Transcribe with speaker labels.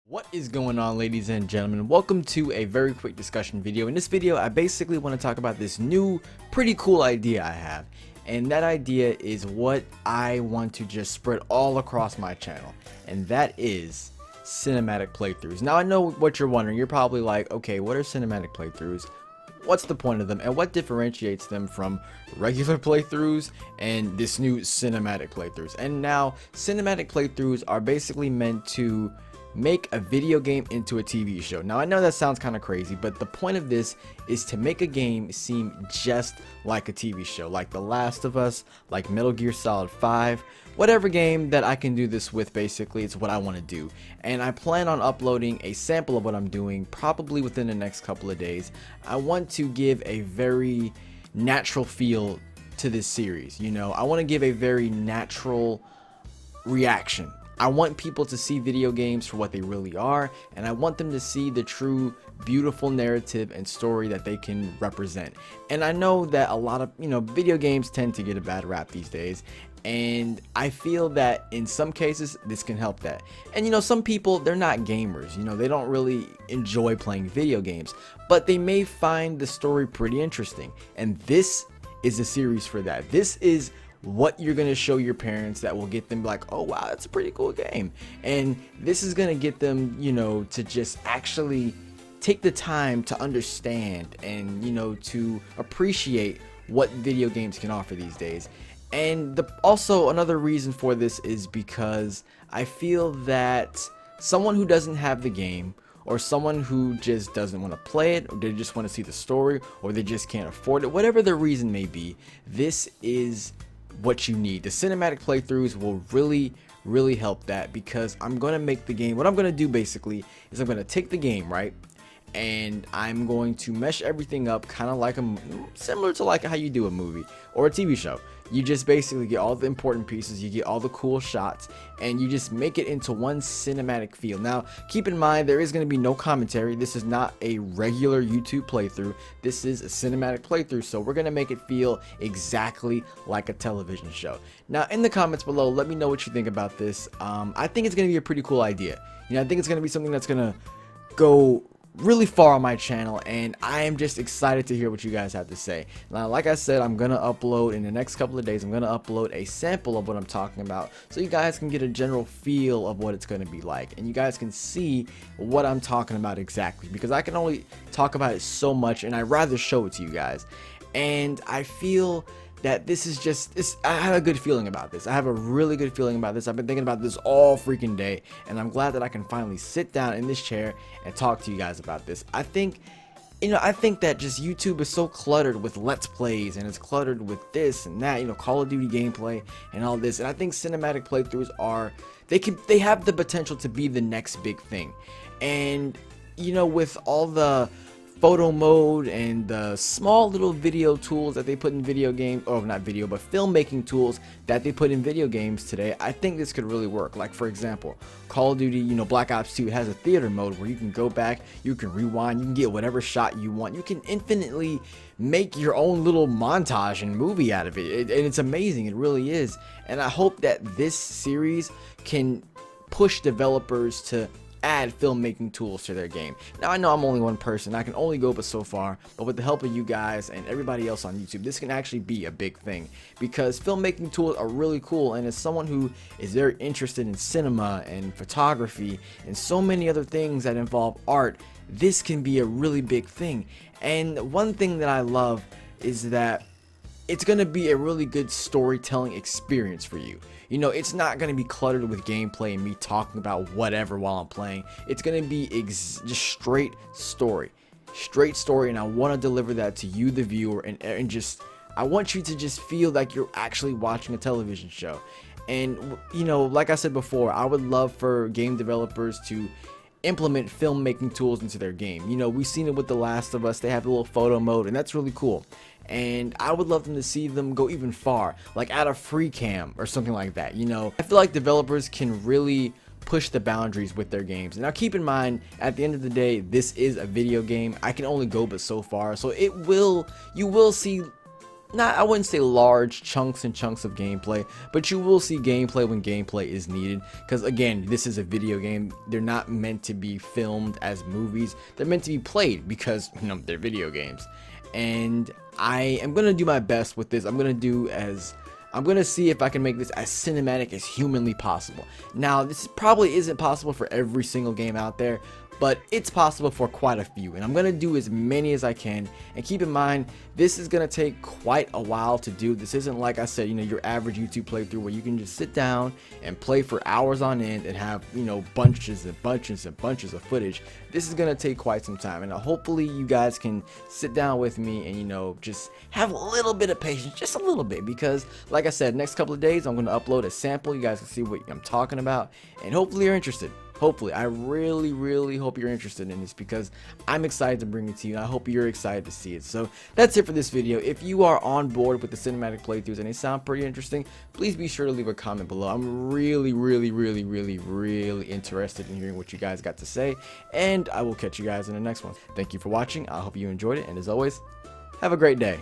Speaker 1: What is going on, ladies and gentlemen? Welcome to a very quick discussion video. In this video, I basically want to talk about this new pretty cool idea I have. And that idea is what I want to just spread all across my channel. And that is cinematic playthroughs. Now I know what you're wondering. You're probably like, okay, what are cinematic playthroughs? What's the point of them, and what differentiates them from regular playthroughs and this new cinematic playthroughs? And now cinematic playthroughs are basically meant to make a video game into a TV show. Now I know that sounds kind of crazy, but the point of this is to make a game seem just like a TV show, like The Last of Us, like Metal Gear Solid 5, whatever game that I can do this with. Basically, it's what I want to do, and I plan on uploading a sample of what I'm doing probably within the next couple of days. I want to give a very natural feel to this series. I want to give a very natural reaction. I want people to see video games for what they really are, and I want them to see the true beautiful narrative and story that they can represent. And I know that a lot of video games tend to get a bad rap these days, and I feel that in some cases this can help that. And some people, they're not gamers, they don't really enjoy playing video games, but they may find the story pretty interesting, and this is a series for that. This is what you're going to show your parents that will get them like, oh wow, that's a pretty cool game. And this is going to get them to just actually take the time to understand and to appreciate what video games can offer these days. And also another reason for this is because I feel that someone who doesn't have the game, or someone who just doesn't want to play it, or they just want to see the story, or they just can't afford it, whatever the reason may be, this is what you need. The cinematic playthroughs will really help that, because I'm going to make the game, what I'm going to do basically is I'm going to take the game, right, and I'm going to mesh everything up kind of like similar to like how you do a movie or a TV show. You just basically get all the important pieces, you get all the cool shots, and you just make it into one cinematic feel. Now, keep in mind, there is going to be no commentary. This is not a regular YouTube playthrough. This is a cinematic playthrough, so we're going to make it feel exactly like a television show. Now, in the comments below, let me know what you think about this. I think it's going to be a pretty cool idea. I think it's going to be something that's going to go really far on my channel, and I am just excited to hear what you guys have to say. Now, like I said, I'm gonna upload in the next couple of days. I'm gonna upload a sample of what I'm talking about, so you guys can get a general feel of what it's gonna be like, and you guys can see what I'm talking about exactly, because I can only talk about it so much, and I'd rather show it to you guys. And I feel that this is just I have a good feeling about this. I have a really good feeling about this. I've been thinking about this all freaking day, and I'm glad that I can finally sit down in this chair and talk to you guys about this. I think that just YouTube is so cluttered with let's plays, and it's cluttered with this and that, Call of Duty gameplay and all this. And I think cinematic playthroughs they have the potential to be the next big thing. And with all the photo mode and the small little video tools that they put in video games, or not video, but filmmaking tools that they put in video games today, I think this could really work. Like, for example, Call of Duty, Black Ops 2 has a theater mode where you can go back, you can rewind, you can get whatever shot you want, you can infinitely make your own little montage and movie out of it, and it's amazing. It really is. And I hope that this series can push developers to add filmmaking tools to their game. Now, I know I'm only one person, I can only go but so far, but with the help of you guys and everybody else on YouTube, this can actually be a big thing, because filmmaking tools are really cool. And as someone who is very interested in cinema and photography and so many other things that involve art, this can be a really big thing. And one thing that I love is that it's going to be a really good storytelling experience for you. It's not going to be cluttered with gameplay and me talking about whatever while I'm playing. It's going to be just straight story, and I want to deliver that to you, the viewer, and just I want you to just feel like you're actually watching a television show. And like I said before, I would love for game developers to implement filmmaking tools into their game. We've seen it with The Last of Us. They have a little photo mode, and that's really cool. And I would love them to see them go even far, like add a free cam or something like that. I feel like developers can really push the boundaries with their games. Now, keep in mind, at the end of the day, this is a video game. I can only go but so far, so you will see not, I wouldn't say large chunks and chunks of gameplay, but you will see gameplay when gameplay is needed, because again, this is a video game. They're not meant to be filmed as movies. They're meant to be played because, you know, they're video games. And I am gonna do my best with this. I'm gonna see if I can make this as cinematic as humanly possible. Now, this probably isn't possible for every single game out there, but it's possible for quite a few, and I'm gonna do as many as I can. And keep in mind, this is gonna take quite a while to do. This isn't, like I said, you know, your average YouTube playthrough where you can just sit down and play for hours on end and have, you know, bunches and bunches and bunches of footage. This is gonna take quite some time, and hopefully you guys can sit down with me and, you know, just have a little bit of patience, just a little bit, because like I said, next couple of days I'm gonna upload a sample. You guys can see what I'm talking about, and hopefully you're interested. Hopefully, I really hope you're interested in this, because I'm excited to bring it to you, and I hope you're excited to see it. So that's it for this video. If you are on board with the cinematic playthroughs and they sound pretty interesting, please be sure to leave a comment below. I'm really interested in hearing what you guys got to say, and I will catch you guys in the next one. Thank you for watching. I hope you enjoyed it, and as always, have a great day.